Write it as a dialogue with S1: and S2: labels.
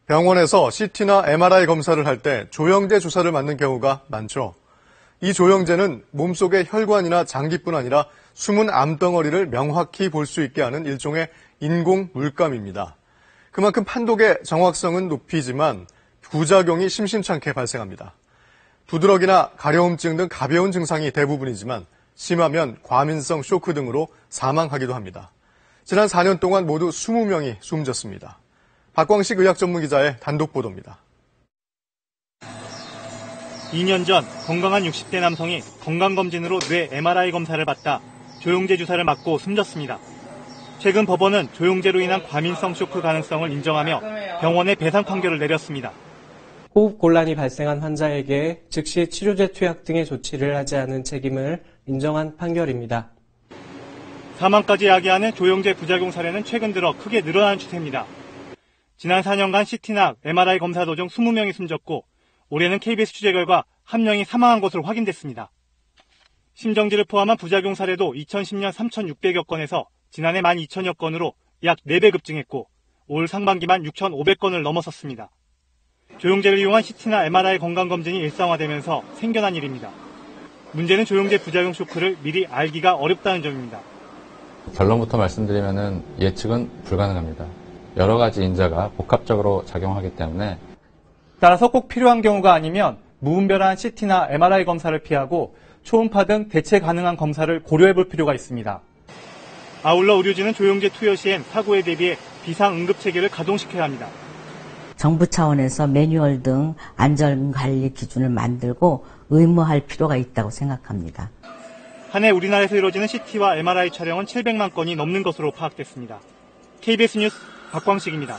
S1: 병원에서 CT나 MRI 검사를 할 때 조영제 주사를 맞는 경우가 많죠. 이 조영제는 몸속의 혈관이나 장기뿐 아니라 숨은 암덩어리를 명확히 볼 수 있게 하는 일종의 인공 물감입니다. 그만큼 판독의 정확성은 높이지만 부작용이 심심찮게 발생합니다. 부드러기나 가려움증 등 가벼운 증상이 대부분이지만 심하면 과민성 쇼크 등으로 사망하기도 합니다. 지난 4년 동안 모두 20명이 숨졌습니다. 박광식 의학전문기자의 단독 보도입니다.
S2: 2년 전 건강한 60대 남성이 건강검진으로 뇌 MRI 검사를 받다 조영제 주사를 맞고 숨졌습니다. 최근 법원은 조영제로 인한 과민성 쇼크 가능성을 인정하며 병원에 배상 판결을 내렸습니다.
S3: 호흡 곤란이 발생한 환자에게 즉시 치료제 투약 등의 조치를 하지 않은 책임을 인정한 판결입니다.
S2: 사망까지 야기하는 조영제 부작용 사례는 최근 들어 크게 늘어나는 추세입니다. 지난 4년간 CT나 MRI 검사 도중 20명이 숨졌고 올해는 KBS 취재 결과 1명이 사망한 것으로 확인됐습니다. 심정지를 포함한 부작용 사례도 2010년 3,600여 건에서 지난해 12,000여 건으로 약 4배 급증했고 올 상반기만 6,500건을 넘어섰습니다. 조영제를 이용한 CT나 MRI 건강검진이 일상화되면서 생겨난 일입니다. 문제는 조영제 부작용 쇼크를 미리 알기가 어렵다는 점입니다.
S4: 결론부터 말씀드리면 예측은 불가능합니다. 여러 가지 인자가 복합적으로 작용하기 때문에
S2: 따라서 꼭 필요한 경우가 아니면 무분별한 CT나 MRI 검사를 피하고 초음파 등 대체 가능한 검사를 고려해 볼 필요가 있습니다. 아울러 의료진은 조영제 투여 시엔 사고에 대비해 비상응급체계를 가동시켜야 합니다.
S5: 정부 차원에서 매뉴얼 등 안전관리 기준을 만들고 의무할 필요가 있다고 생각합니다.
S2: 한 해 우리나라에서 이루어지는 CT와 MRI 촬영은 700만 건이 넘는 것으로 파악됐습니다. KBS 뉴스 박광식입니다.